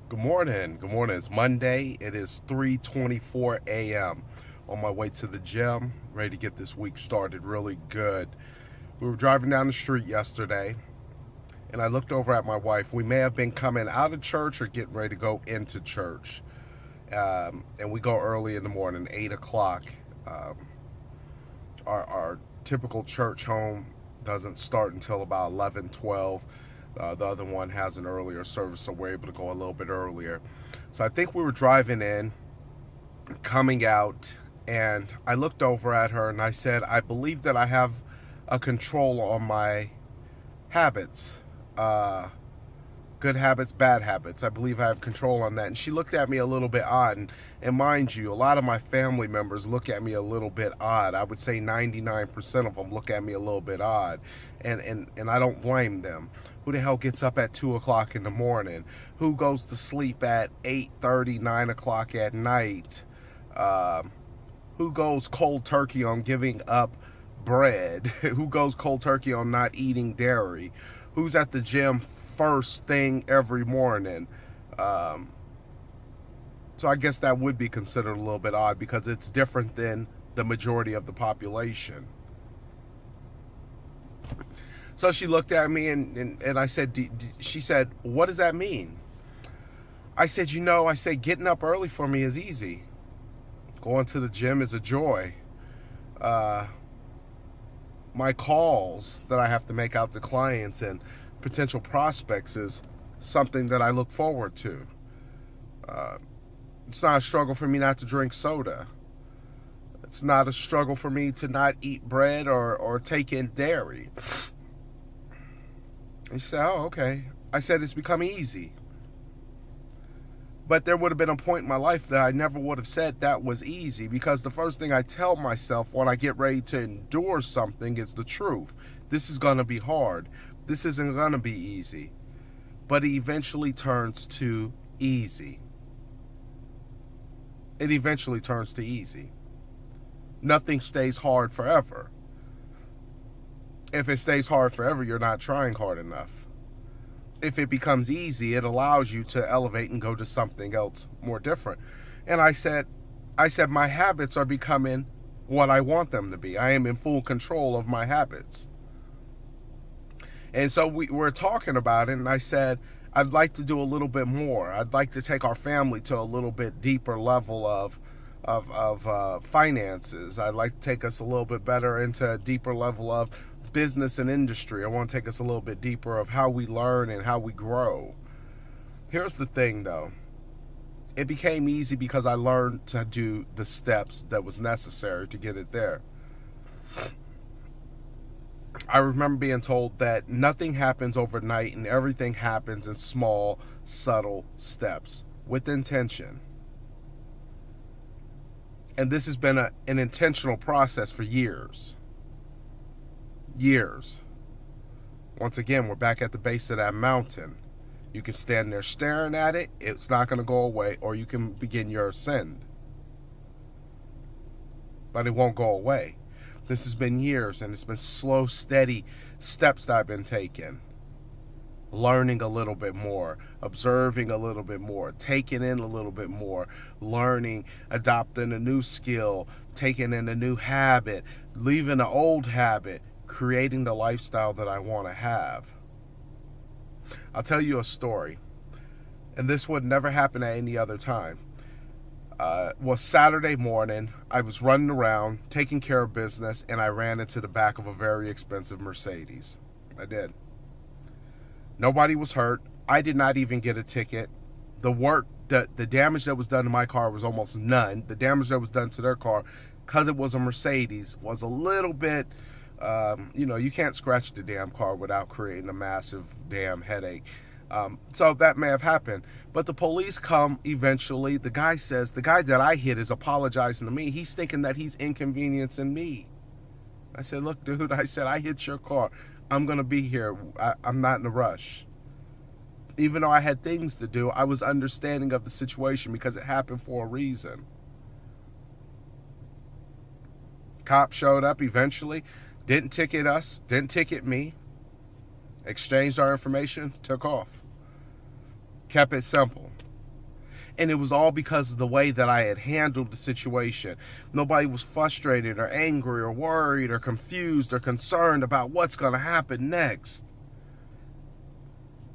Good morning. Good morning. It's Monday. It is 3:24 a.m. On my way to the gym, ready to get this week started really good. We were driving down the street yesterday, and I looked over at my wife. We may have been coming out of church or getting ready to go into church. And we go early in the morning, 8 o'clock. Um, our typical church home doesn't start until about 11, 12. The other one has an earlier service, so we're able to go a little bit earlier. So I think we were driving in, coming out, and I looked over at her and I said, I believe that I have a control on my habits. Good habits, bad habits. I believe I have control on that. And she looked at me a little bit odd. And mind you, a lot of my family members look at me a little bit odd. I would say 99% of them look at me a little bit odd. And I don't blame them. Who the hell gets up at 2 o'clock in the morning? Who goes to sleep at 8:30, 9 o'clock at night? Who goes cold turkey on giving up bread? Who goes cold turkey on not eating dairy? Who's at the gym first thing every morning? So I guess that would be considered a little bit odd because it's different than the majority of the population. So she looked at me and I said, she said, what does that mean? I said, I said, getting up early for me is easy. Going to the gym is a joy. My calls that I have to make out to clients and potential prospects is something that I look forward to. It's not a struggle for me not to drink soda. It's not a struggle for me to not eat bread or take in dairy. And she said, oh, okay. I said, it's become easy. But there would have been a point in my life that I never would have said that was easy, because the first thing I tell myself when I get ready to endure something is the truth. This is going to be hard. This isn't going to be easy. But it eventually turns to easy. It eventually turns to easy. Nothing stays hard forever. If it stays hard forever, you're not trying hard enough. If it becomes easy, it allows you to elevate and go to something else more different. And I said, my habits are becoming what I want them to be. I am in full control of my habits. And so we were talking about it, and I said, I'd like to do a little bit more. I'd like to take our family to a little bit deeper level of finances. I'd like to take us a little bit better into a deeper level of business and industry. I want to take us a little bit deeper of how we learn and how we grow. Here's the thing, though. It became easy because I learned to do the steps that was necessary to get it there. I remember being told that nothing happens overnight and everything happens in small, subtle steps with intention. And this has been an intentional process for years. Years. Once again, we're back at the base of that mountain. You can stand there staring at it, it's not going to go away, or you can begin your ascend. But it won't go away. This has been years, and it's been slow, steady steps that I've been taking. Learning a little bit more, observing a little bit more, taking in a little bit more, learning, adopting a new skill, taking in a new habit, leaving an old habit, creating the lifestyle that I want to have. I'll tell you a story, and this would never happen at any other time. Was Saturday morning. I was running around, taking care of business, and I ran into the back of a very expensive Mercedes. I did. Nobody was hurt. I did not even get a ticket. The damage that was done to my car was almost none. The damage that was done to their car, because it was a Mercedes, was a little bit, you can't scratch the damn car without creating a massive damn headache. So that may have happened. But the police come eventually. The guy that I hit is apologizing to me. He's thinking that he's inconveniencing me. I said, look, dude, I hit your car. I'm going to be here. I'm not in a rush. Even though I had things to do, I was understanding of the situation because it happened for a reason. Cop showed up eventually. Didn't ticket us. Didn't ticket me. Exchanged our information. Took off. Kept it simple. And it was all because of the way that I had handled the situation. Nobody was frustrated or angry or worried or confused or concerned about what's going to happen next.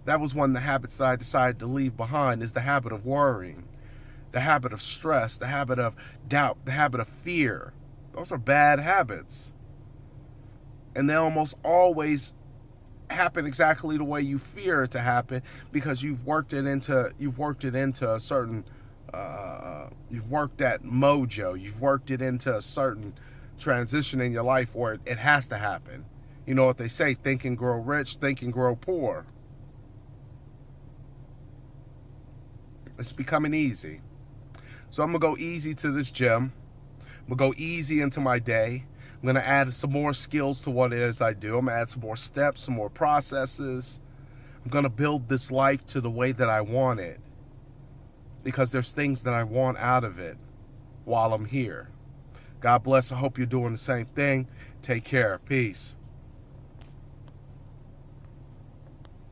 That was one of the habits that I decided to leave behind, is the habit of worrying, the habit of stress, the habit of doubt, the habit of fear. Those are bad habits. And they almost always happen exactly the way you fear it to happen, because you've worked it into a certain you've worked that mojo, you've worked it into a certain transition in your life where it has to happen. You know what they say, think and grow rich, think and grow poor. It's becoming easy. So I'm gonna go easy to this gym. I'm gonna go easy into my day. I'm going to add some more skills to what it is I do. I'm going to add some more steps, some more processes. I'm going to build this life to the way that I want it, because there's things that I want out of it while I'm here. God bless. I hope you're doing the same thing. Take care. Peace.